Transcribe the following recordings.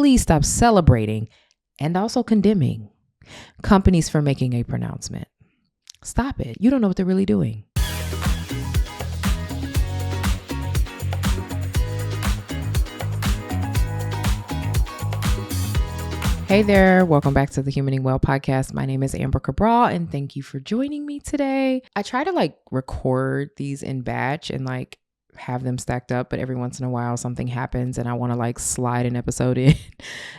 please stop celebrating and also condemning companies for making a pronouncement. Stop it. You don't know what they're really doing. Hey there, welcome back to the Humaning Well podcast. My name is Amber Cabral and thank you for joining me today. I try to record these in batch and have them stacked up, but every once in a while something happens and I want to slide an episode in.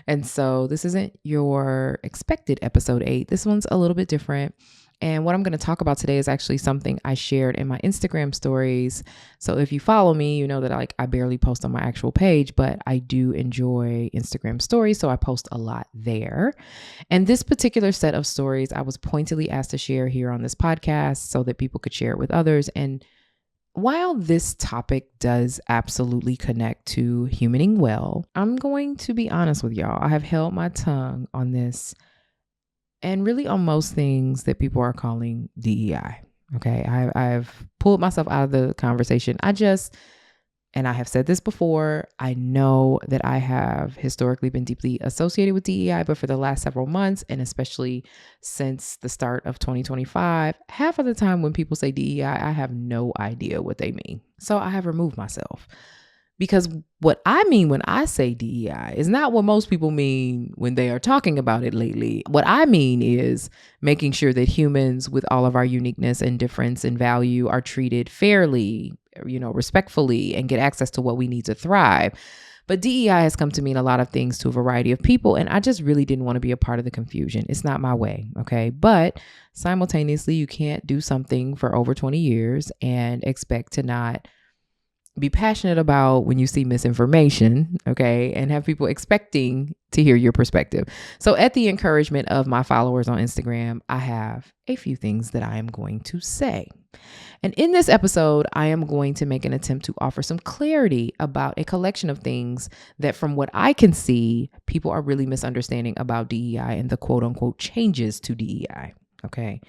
And so this isn't your expected episode 8. This one's a little bit different. And what I'm going to talk about today is actually something I shared in my Instagram stories. So if you follow me, you know that I barely post on my actual page, but I do enjoy Instagram stories. So I post a lot there. And this particular set of stories, I was pointedly asked to share here on this podcast so that people could share it with others. And while this topic does absolutely connect to humaning well, I'm going to be honest with y'all. I have held my tongue on this and really on most things that people are calling DEI. Okay. I've pulled myself out of the conversation. And I have said this before, I know that I have historically been deeply associated with DEI, but for the last several months, and especially since the start of 2025, half of the time when people say DEI, I have no idea what they mean. So I have removed myself. Because what I mean when I say DEI is not what most people mean when they are talking about it lately. What I mean is making sure that humans with all of our uniqueness and difference and value are treated fairly, respectfully, and get access to what we need to thrive. But DEI has come to mean a lot of things to a variety of people, and I just really didn't want to be a part of the confusion. It's not my way, okay? But simultaneously, you can't do something for over 20 years and expect to not be passionate about when you see misinformation, okay, and have people expecting to hear your perspective. So at the encouragement of my followers on Instagram, I have a few things that I am going to say. And in this episode, I am going to make an attempt to offer some clarity about a collection of things that, from what I can see, people are really misunderstanding about DEI and the quote unquote changes to DEI, okay?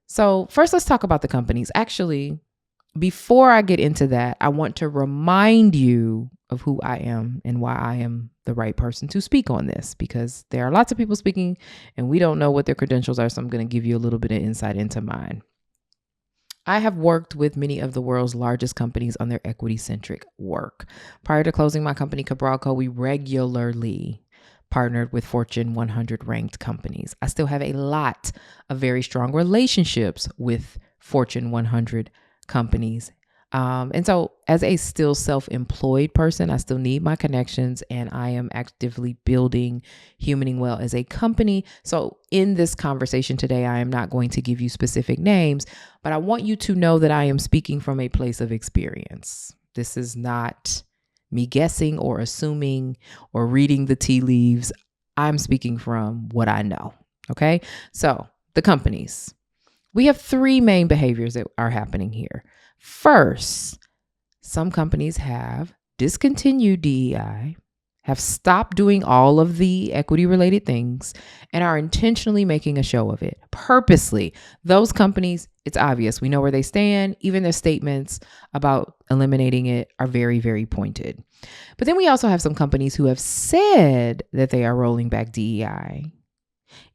So first, let's talk about the companies. Actually, before I get into that, I want to remind you of who I am and why I am the right person to speak on this, because there are lots of people speaking and we don't know what their credentials are. So I'm going to give you a little bit of insight into mine. I have worked with many of the world's largest companies on their equity-centric work. Prior to closing my company, Cabral Co., we regularly partnered with Fortune 100 ranked companies. I still have a lot of very strong relationships with Fortune 100 companies. And so as a still self-employed person, I still need my connections and I am actively building Humaning Well as a company. So in this conversation today, I am not going to give you specific names, but I want you to know that I am speaking from a place of experience. This is not me guessing or assuming or reading the tea leaves. I'm speaking from what I know. Okay. So the companies. We have 3 main behaviors that are happening here. First, some companies have discontinued DEI, have stopped doing all of the equity-related things, and are intentionally making a show of it. Purposely. Those companies, it's obvious. We know where they stand. Even their statements about eliminating it are very, very pointed. But then we also have some companies who have said that they are rolling back DEI.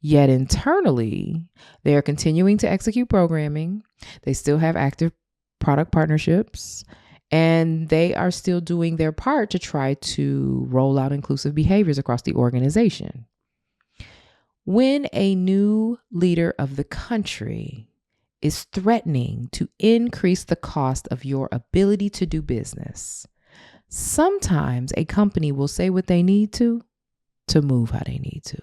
Yet internally, they are continuing to execute programming. They still have active product partnerships, and they are still doing their part to try to roll out inclusive behaviors across the organization. When a new leader of the country is threatening to increase the cost of your ability to do business, sometimes a company will say what they need to move how they need to.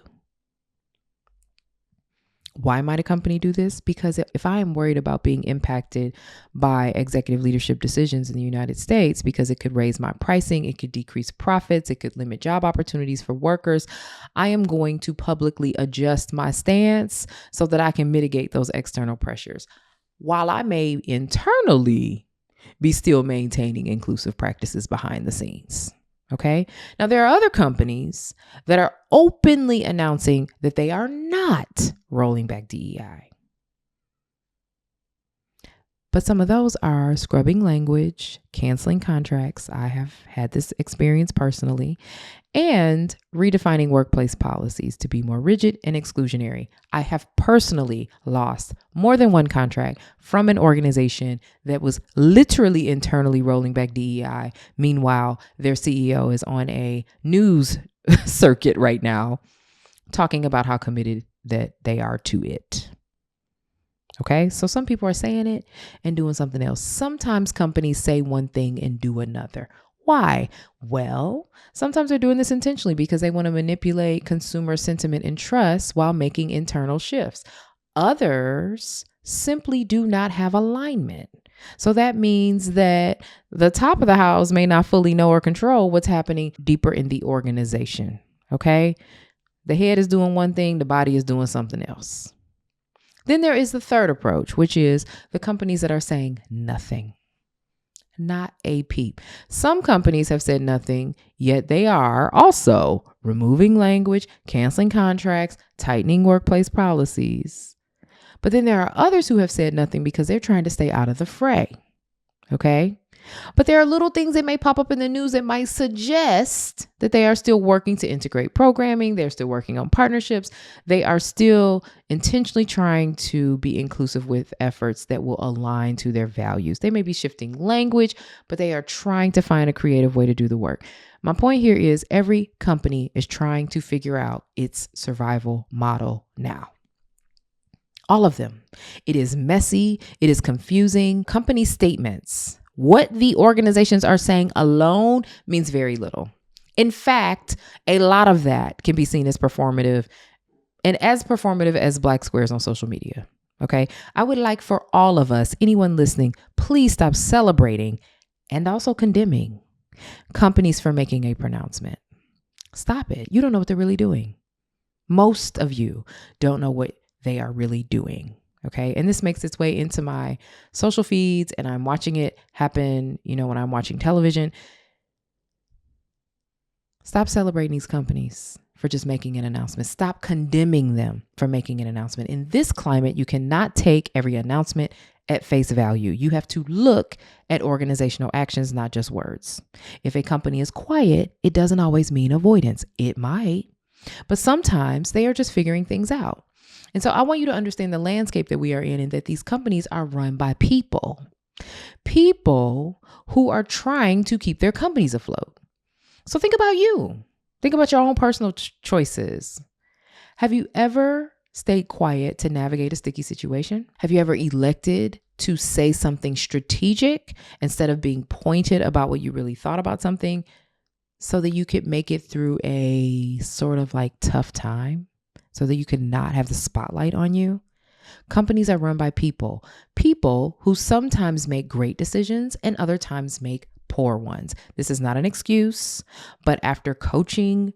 Why might a company do this? Because if I am worried about being impacted by executive leadership decisions in the United States, because it could raise my pricing, it could decrease profits, it could limit job opportunities for workers, I am going to publicly adjust my stance so that I can mitigate those external pressures, while I may internally be still maintaining inclusive practices behind the scenes. Okay. Now, there are other companies that are openly announcing that they are not rolling back DEI. But some of those are scrubbing language, canceling contracts. I have had this experience personally. And redefining workplace policies to be more rigid and exclusionary. I have personally lost more than one contract from an organization that was literally internally rolling back DEI. Meanwhile, their CEO is on a news circuit right now talking about how committed that they are to it. Okay, so some people are saying it and doing something else. Sometimes companies say one thing and do another. Why? Well, sometimes they're doing this intentionally because they want to manipulate consumer sentiment and trust while making internal shifts. Others simply do not have alignment. So that means that the top of the house may not fully know or control what's happening deeper in the organization. Okay? The head is doing one thing, the body is doing something else. Then there is the third approach, which is the companies that are saying nothing. Not a peep. Some companies have said nothing, yet they are also removing language, canceling contracts, tightening workplace policies. But then there are others who have said nothing because they're trying to stay out of the fray. Okay? But there are little things that may pop up in the news that might suggest that they are still working to integrate programming. They're still working on partnerships. They are still intentionally trying to be inclusive with efforts that will align to their values. They may be shifting language, but they are trying to find a creative way to do the work. My point here is every company is trying to figure out its survival model now. All of them. It is messy. It is confusing. Company statements. What the organizations are saying alone means very little. In fact, a lot of that can be seen as performative and as performative as black squares on social media. Okay. I would like for all of us, anyone listening, please stop celebrating and also condemning companies for making a pronouncement. Stop it. You don't know what they're really doing. Most of you don't know what they are really doing. Okay. And this makes its way into my social feeds and I'm watching it happen, when I'm watching television. Stop celebrating these companies for just making an announcement. Stop condemning them for making an announcement. In this climate, you cannot take every announcement at face value. You have to look at organizational actions, not just words. If a company is quiet, it doesn't always mean avoidance. It might, but sometimes they are just figuring things out. And so I want you to understand the landscape that we are in and that these companies are run by people who are trying to keep their companies afloat. So think about you. Think about your own personal choices. Have you ever stayed quiet to navigate a sticky situation? Have you ever elected to say something strategic instead of being pointed about what you really thought about something so that you could make it through a sort of like tough time? So that you could not have the spotlight on you? Companies are run by people who sometimes make great decisions and other times make poor ones. This is not an excuse, but after coaching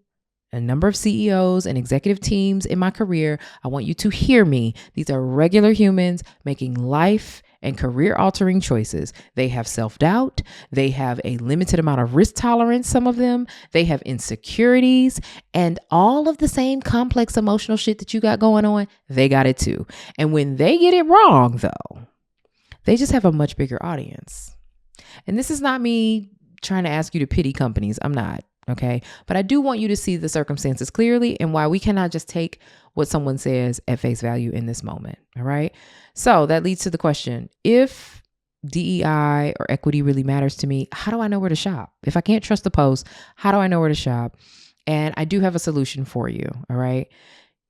a number of CEOs and executive teams in my career, I want you to hear me. These are regular humans making life and career-altering choices. They have self-doubt. They have a limited amount of risk tolerance, some of them. They have insecurities and all of the same complex emotional shit that you got going on, they got it too. And when they get it wrong, though, they just have a much bigger audience. And this is not me trying to ask you to pity companies. I'm not. Okay. But I do want you to see the circumstances clearly and why we cannot just take what someone says at face value in this moment. All right. So that leads to the question, if DEI or equity really matters to me, how do I know where to shop? If I can't trust the post, how do I know where to shop? And I do have a solution for you. All right.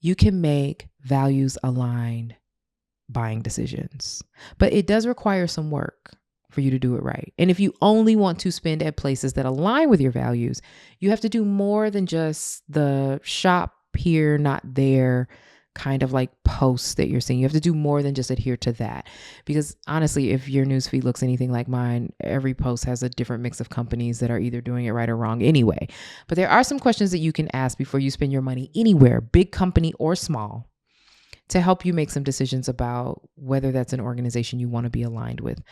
You can make values aligned buying decisions, but it does require some work for you to do it right. And if you only want to spend at places that align with your values, you have to do more than just the shop here, not there kind of like posts that you're seeing. You have to do more than just adhere to that. Because honestly, if your newsfeed looks anything like mine, every post has a different mix of companies that are either doing it right or wrong anyway. But there are some questions that you can ask before you spend your money anywhere, big company or small, to help you make some decisions about whether that's an organization you want to be aligned with.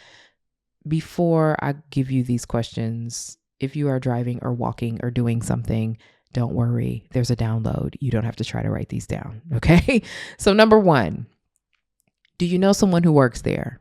Before I give you these questions, if you are driving or walking or doing something, don't worry. There's a download. You don't have to try to write these down. Okay. So number one, do you know someone who works there?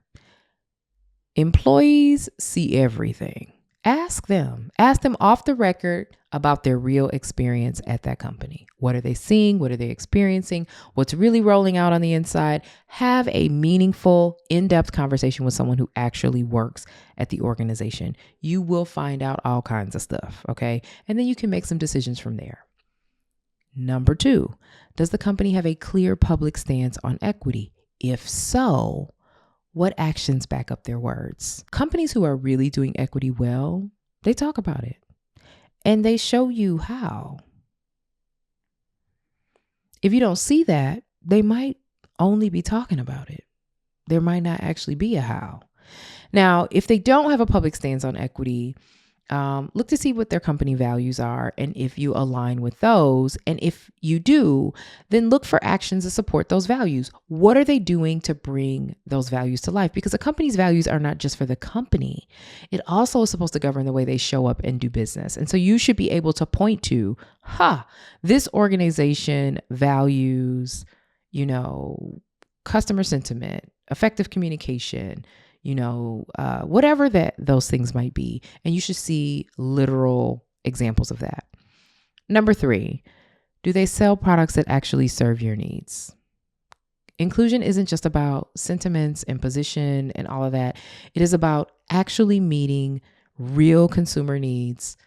Employees see everything. Ask them off the record about their real experience at that company. What are they seeing? What are they experiencing? What's really rolling out on the inside? Have a meaningful, in-depth conversation with someone who actually works at the organization. You will find out all kinds of stuff, okay? And then you can make some decisions from there. Number 2, does the company have a clear public stance on equity? If so, what actions back up their words? Companies who are really doing equity well, they talk about it and they show you how. If you don't see that, they might only be talking about it. There might not actually be a how. Now, if they don't have a public stance on equity, look to see what their company values are and if you align with those. And if you do, then look for actions to support those values. What are they doing to bring those values to life? Because a company's values are not just for the company. It also is supposed to govern the way they show up and do business. And so you should be able to point to, this organization values, customer sentiment, effective communication, whatever those things might be. And you should see literal examples of that. Number 3, do they sell products that actually serve your needs? Inclusion isn't just about sentiments and position and all of that. It is about actually meeting real consumer needs.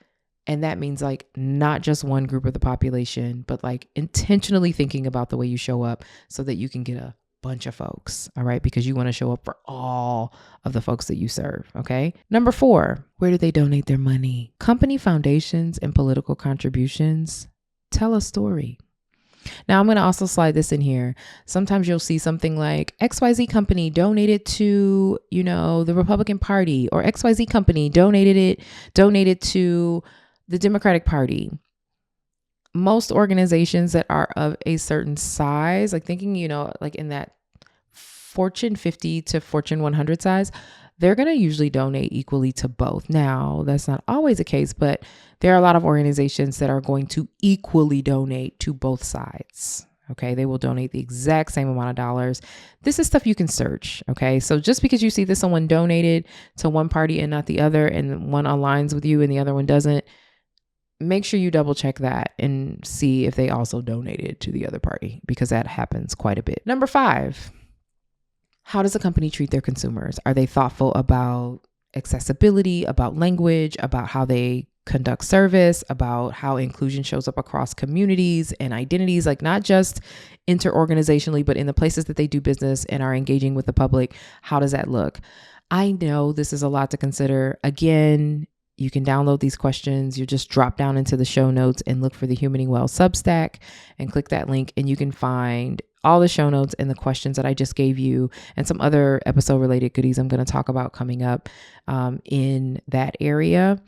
And that means not just one group of the population, but intentionally thinking about the way you show up so that you can get a bunch of folks, all right? Because you want to show up for all of the folks that you serve, okay? Number 4, where do they donate their money? Company foundations and political contributions tell a story. Now, I'm going to also slide this in here. Sometimes you'll see something like XYZ company donated to, the Republican Party, or XYZ company donated to the Democratic Party. Most organizations that are of a certain size, thinking, in that Fortune 50 to Fortune 100 size, they're going to usually donate equally to both. Now, that's not always the case, but there are a lot of organizations that are going to equally donate to both sides. Okay, they will donate the exact same amount of dollars. This is stuff you can search. Okay, so just because you see that someone donated to one party and not the other, and one aligns with you and the other one doesn't, make sure you double check that and see if they also donated to the other party, because that happens quite a bit. Number 5, how does a company treat their consumers? Are they thoughtful about accessibility, about language, about how they conduct service, about how inclusion shows up across communities and identities, not just interorganizationally, but in the places that they do business and are engaging with the public? How does that look? I know this is a lot to consider. Again, you can download these questions. You just drop down into the show notes and look for the Humaning Well Substack and click that link, and you can find all the show notes and the questions that I just gave you and some other episode related goodies I'm going to talk about coming up in that area.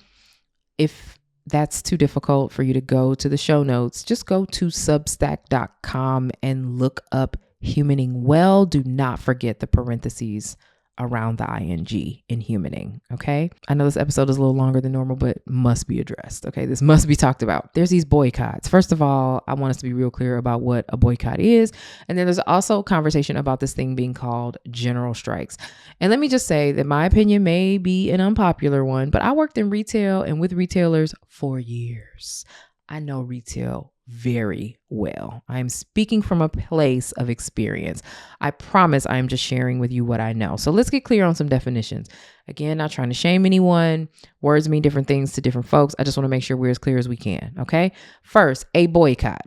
If that's too difficult for you to go to the show notes, just go to substack.com and look up Humaning Well. Do not forget the parentheses around the ing in humaning. Okay. I know this episode is a little longer than normal, but must be addressed. Okay. This must be talked about. There's these boycotts. First of all, I want us to be real clear about what a boycott is. And then there's also a conversation about this thing being called general strikes. And let me just say that my opinion may be an unpopular one, but I worked in retail and with retailers for years. I know retail very well. I am speaking from a place of experience. I promise I am just sharing with you what I know. So let's get clear on some definitions. Again, not trying to shame anyone. Words mean different things to different folks. I just want to make sure we're as clear as we can. Okay. First, a boycott.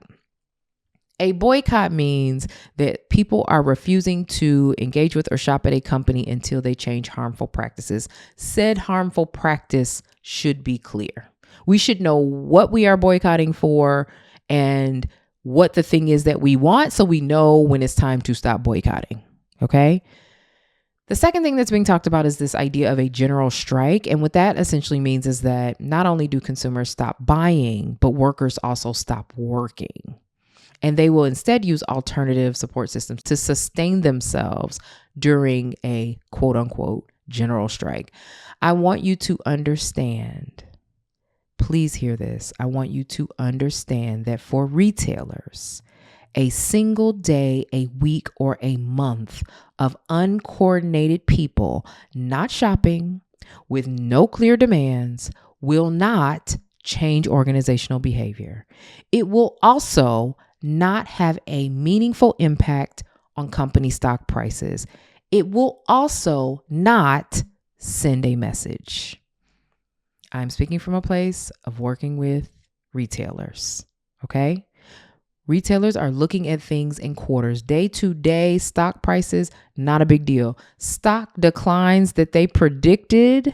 A boycott means that people are refusing to engage with or shop at a company until they change harmful practices. Said harmful practice should be clear. We should know what we are boycotting for and what the thing is that we want, so we know when it's time to stop boycotting. Okay. The second thing that's being talked about is this idea of a general strike. And what that essentially means is that not only do consumers stop buying, but workers also stop working. And they will instead use alternative support systems to sustain themselves during a quote unquote general strike. I want you to understand. Please hear this. I want you to understand that for retailers, A single day, a week, or a month of uncoordinated people not shopping with no clear demands will not change organizational behavior. It will also not have a meaningful impact on company stock prices. It will also not send a message. I'm speaking from a place of working with retailers, okay? Retailers are looking at things in quarters. Day to day stock prices, not a big deal. Stock declines that they predicted,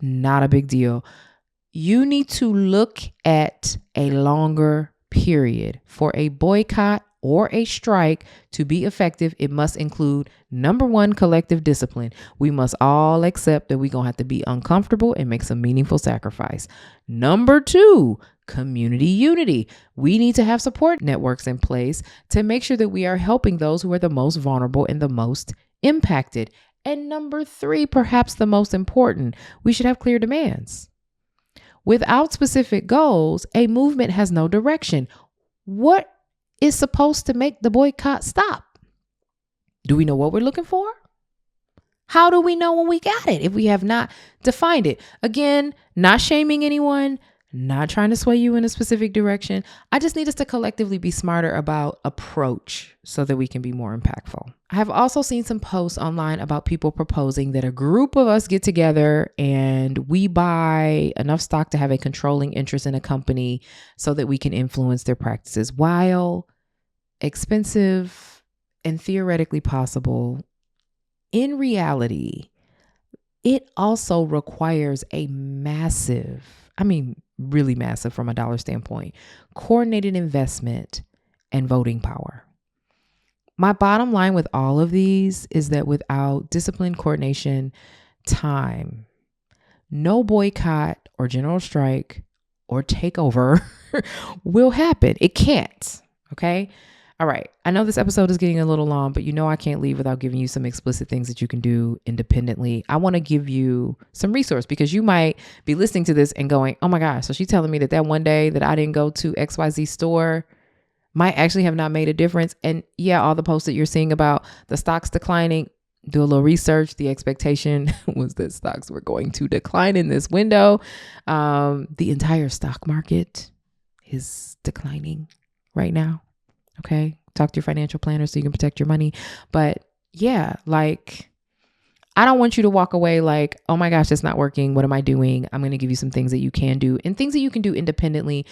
not a big deal. You need to look at a longer period. For a boycott or a strike to be effective, it must include, number one, collective discipline. We must all accept that we're going to have to be uncomfortable and make some meaningful sacrifice. Number two, community unity. We need to have support networks in place to make sure that we are helping those who are the most vulnerable and the most impacted. And number three, perhaps the most important, we should have clear demands. Without specific goals, a movement has no direction. What is supposed to make the boycott stop? Do we know what we're looking for? How do we know when we got it if we have not defined it? Again, not shaming anyone, not trying to sway you in a specific direction. I just need us to collectively be smarter about approach so that we can be more impactful. I have also seen some posts online about people proposing that a group of us get together and we buy enough stock to have a controlling interest in a company so that we can influence their practices. While expensive and theoretically possible, in reality, it also requires a massive, really massive from a dollar standpoint, coordinated investment and voting power. My bottom line with all of these is that without discipline, coordination, time, no boycott or general strike or takeover will happen. It can't. Okay. All right. I know this episode is getting a little long, but I can't leave without giving you some explicit things that you can do independently. I want to give you some resource because you might be listening to this and going, oh my gosh, so she's telling me that one day that I didn't go to XYZ store might actually have not made a difference. And yeah, all the posts that you're seeing about the stocks declining, do a little research. The expectation was that stocks were going to decline in this window. The entire stock market is declining right now. Okay. Talk to your financial planner so you can protect your money. But yeah, I don't want you to walk away like, oh my gosh, that's not working. What am I doing? I'm going to give you some things that you can do and things that you can do independently.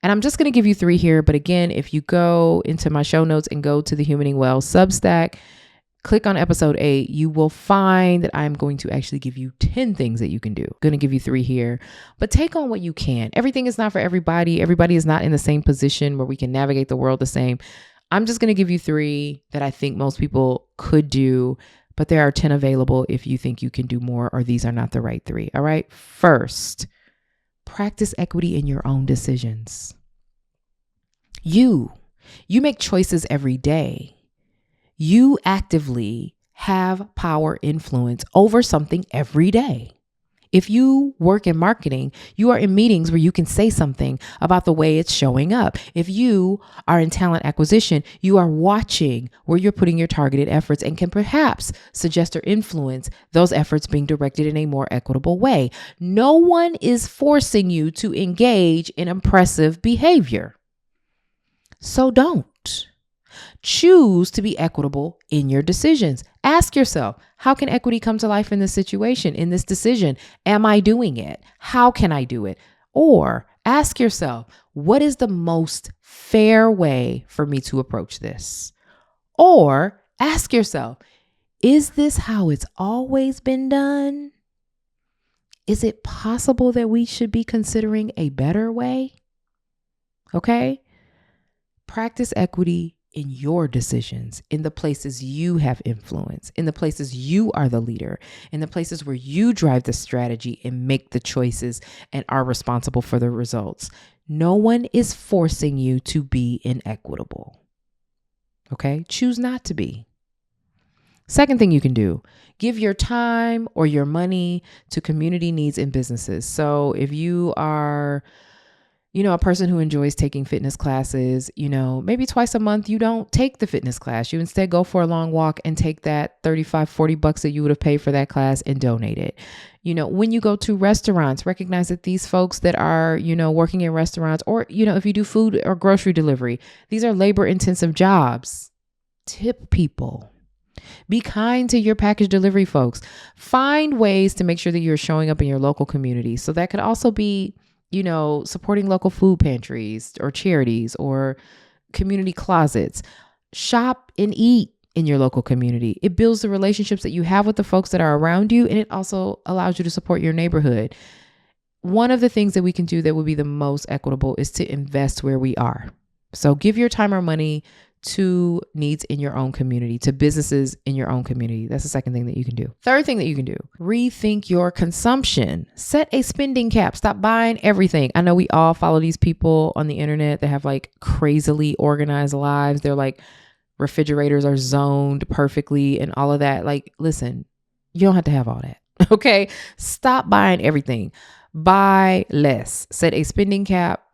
And I'm just going to give you 3 here. But again, if you go into my show notes and go to the Humaning Well Substack, click on episode 8, you will find that I'm going to actually give you 10 things that you can do. I'm going to give you 3 here, but take on what you can. Everything is not for everybody. Everybody is not in the same position where we can navigate the world the same. I'm just going to give you 3 that I think most people could do, but there are 10 available if you think you can do more or these are not the right 3. All right. First, practice equity in your own decisions. You make choices every day. You actively have power influence over something every day. If you work in marketing, you are in meetings where you can say something about the way it's showing up. If you are in talent acquisition, you are watching where you're putting your targeted efforts and can perhaps suggest or influence those efforts being directed in a more equitable way. No one is forcing you to engage in oppressive behavior. So don't. Choose to be equitable in your decisions. Ask yourself, how can equity come to life in this situation, in this decision? Am I doing it? How can I do it? Or ask yourself, what is the most fair way for me to approach this? Or ask yourself, is this how it's always been done? Is it possible that we should be considering a better way? Okay? Practice equity in your decisions, in the places you have influence, in the places you are the leader, in the places where you drive the strategy and make the choices and are responsible for the results. No one is forcing you to be inequitable. Okay? Choose not to be. Second thing you can do, give your time or your money to community needs and businesses. So if you are A person who enjoys taking fitness classes, maybe twice a month, you don't take the fitness class. You instead go for a long walk and take that $35-$40 that you would have paid for that class and donate it. When you go to restaurants, recognize that these folks that are, working in restaurants or, if you do food or grocery delivery, these are labor intensive jobs. Tip people. Be kind to your package delivery folks. Find ways to make sure that you're showing up in your local community. So that could also be, supporting local food pantries or charities or community closets. Shop and eat in your local community. It builds the relationships that you have with the folks that are around you, and it also allows you to support your neighborhood. One of the things that we can do that would be the most equitable is to invest where we are. So give your time or money to needs in your own community, to businesses in your own community. That's the second thing that you can do. Third thing that you can do, rethink your consumption. Set a spending cap. Stop buying everything. I know we all follow these people on the internet that have like crazily organized lives. They're like, refrigerators are zoned perfectly and all of that. Like, listen, you don't have to have all that. Okay. Stop buying everything. Buy less. Set a spending cap.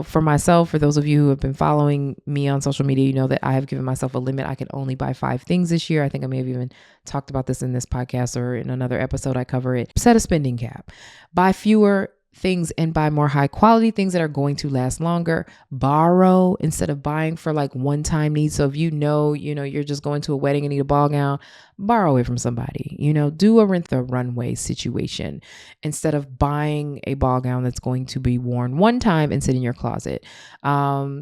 For myself, for those of you who have been following me on social media, you know that I have given myself a limit. I can only buy 5 things this year. I think I may have even talked about this in this podcast or in another episode. I cover it. Set a spending cap. Buy fewer things and buy more high quality things that are going to last longer. Borrow instead of buying for like one-time needs. So if you're just going to a wedding and need a ball gown, borrow it from somebody. Do a rent the runway situation instead of buying a ball gown that's going to be worn one time and sit in your closet.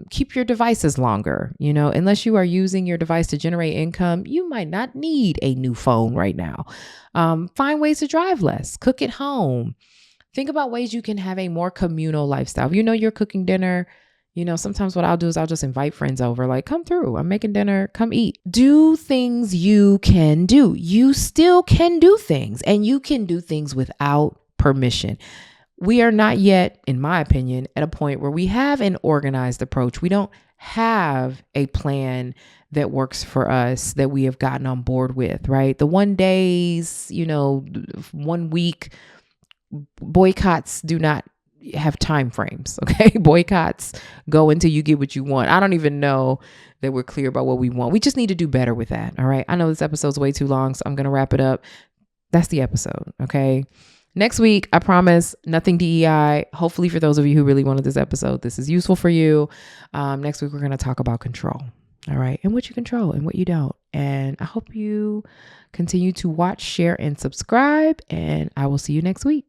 Keep your devices longer. Unless you are using your device to generate income, you might not need a new phone right now. Find ways to drive less. Cook at home. Think about ways you can have a more communal lifestyle. You're cooking dinner. Sometimes what I'll do is I'll just invite friends over, like, come through. I'm making dinner. Come eat. Do things you can do. You still can do things, and you can do things without permission. We are not yet, in my opinion, at a point where we have an organized approach. We don't have a plan that works for us that we have gotten on board with, right? The 1 days, 1 week boycotts do not have time frames. Okay. Boycotts go until you get what you want. I don't even know that we're clear about what we want. We just need to do better with that. All right. I know this episode's way too long, so I'm going to wrap it up. That's the episode. Okay. Next week, I promise, nothing DEI. Hopefully for those of you who really wanted this episode, this is useful for you. Next week, we're going to talk about control. All right. And what you control and what you don't. And I hope you continue to watch, share, and subscribe. And I will see you next week.